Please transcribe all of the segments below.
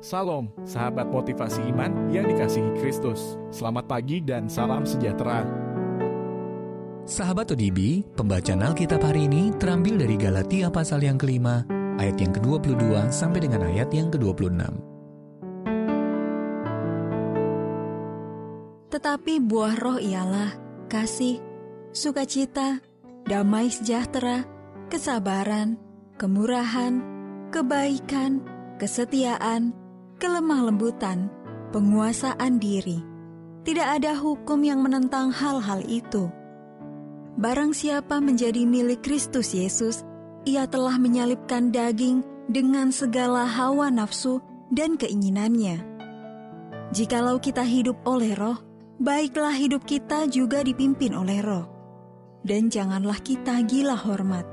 Salam, sahabat motivasi iman yang dikasihi Kristus. Selamat pagi dan salam sejahtera. Sahabat ODB, pembacaan Alkitab hari ini terambil dari Galatia pasal yang kelima, ayat yang ke-22 sampai dengan ayat yang ke-26. Tetapi buah roh ialah kasih, sukacita, damai sejahtera, kesabaran, kemurahan, kebaikan, kesetiaan, kelemah lembutan, penguasaan diri. Tidak ada hukum yang menentang hal-hal itu. Barang siapa menjadi milik Kristus Yesus, ia telah menyalibkan daging dengan segala hawa nafsu dan keinginannya. Jikalau kita hidup oleh roh, baiklah hidup kita juga dipimpin oleh roh. Dan janganlah kita gila hormat.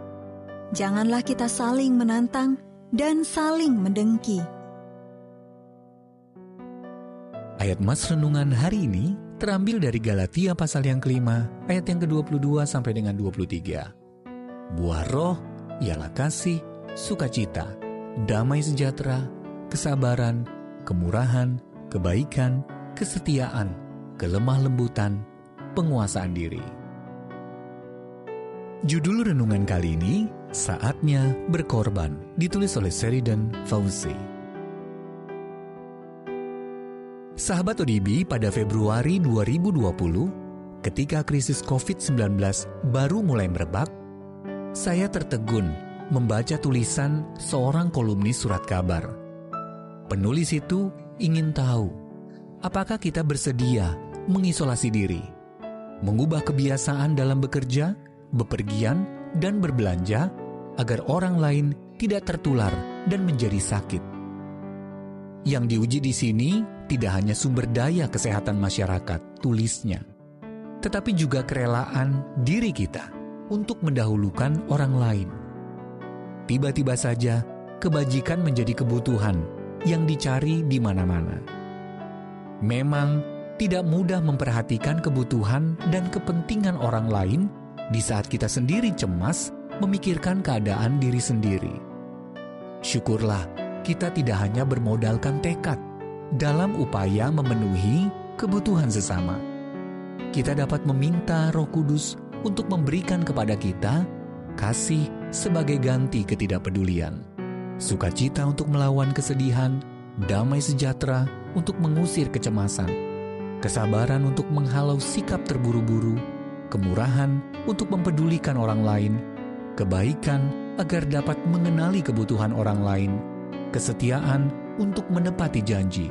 Janganlah kita saling menantang dan saling mendengki. Ayat Mas Renungan hari ini terambil dari Galatia pasal yang kelima, ayat yang ke-22 sampai dengan 23. Buah roh ialah kasih, sukacita, damai sejahtera, kesabaran, kemurahan, kebaikan, kesetiaan, kelemah lembutan, penguasaan diri. Judul renungan kali ini, Saatnya Berkorban, ditulis oleh Sheridan Fauzi. Sahabat ODB, pada Februari 2020, ketika krisis COVID-19 baru mulai merebak, saya tertegun membaca tulisan seorang kolumnis surat kabar. Penulis itu ingin tahu, apakah kita bersedia mengisolasi diri, mengubah kebiasaan dalam bekerja, bepergian, dan berbelanja agar orang lain tidak tertular dan menjadi sakit. Yang diuji di sini tidak hanya sumber daya kesehatan masyarakat, tulisnya, tetapi juga kerelaan diri kita untuk mendahulukan orang lain. Tiba-tiba saja, kebajikan menjadi kebutuhan yang dicari di mana-mana. Memang tidak mudah memperhatikan kebutuhan dan kepentingan orang lain di saat kita sendiri cemas memikirkan keadaan diri sendiri. Syukurlah, kita tidak hanya bermodalkan tekad dalam upaya memenuhi kebutuhan sesama. Kita dapat meminta Roh Kudus untuk memberikan kepada kita kasih sebagai ganti ketidakpedulian, sukacita untuk melawan kesedihan, damai sejahtera untuk mengusir kecemasan, kesabaran untuk menghalau sikap terburu-buru, kemurahan untuk mempedulikan orang lain, kebaikan agar dapat mengenali kebutuhan orang lain, kesetiaan untuk menepati janji,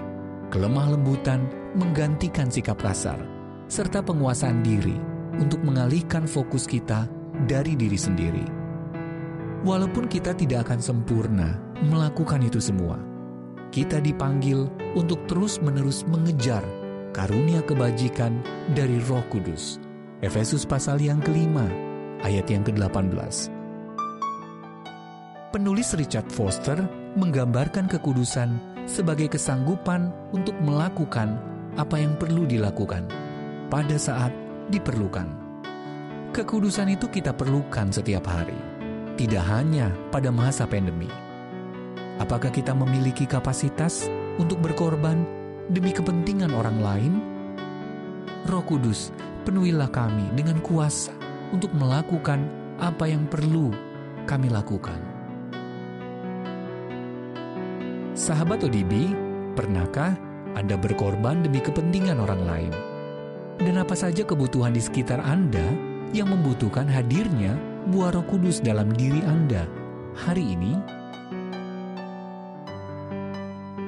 kelemah lembutan menggantikan sikap kasar, serta penguasaan diri untuk mengalihkan fokus kita dari diri sendiri. Walaupun kita tidak akan sempurna melakukan itu semua, kita dipanggil untuk terus-menerus mengejar karunia kebajikan dari Roh Kudus. Efesus pasal yang kelima, ayat yang ke-18. Penulis Richard Foster menggambarkan kekudusan sebagai kesanggupan untuk melakukan apa yang perlu dilakukan pada saat diperlukan. Kekudusan itu kita perlukan setiap hari, tidak hanya pada masa pandemi. Apakah kita memiliki kapasitas untuk berkorban demi kepentingan orang lain? Roh Kudus, penuhilah kami dengan kuasa untuk melakukan apa yang perlu kami lakukan. Sahabat ODB, pernahkah Anda berkorban demi kepentingan orang lain? Dan apa saja kebutuhan di sekitar Anda yang membutuhkan hadirnya buah Roh Kudus dalam diri Anda hari ini?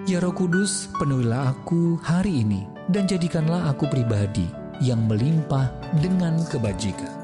Ya Roh Kudus, penuhilah aku hari ini dan jadikanlah aku pribadi yang melimpah dengan kebajikan.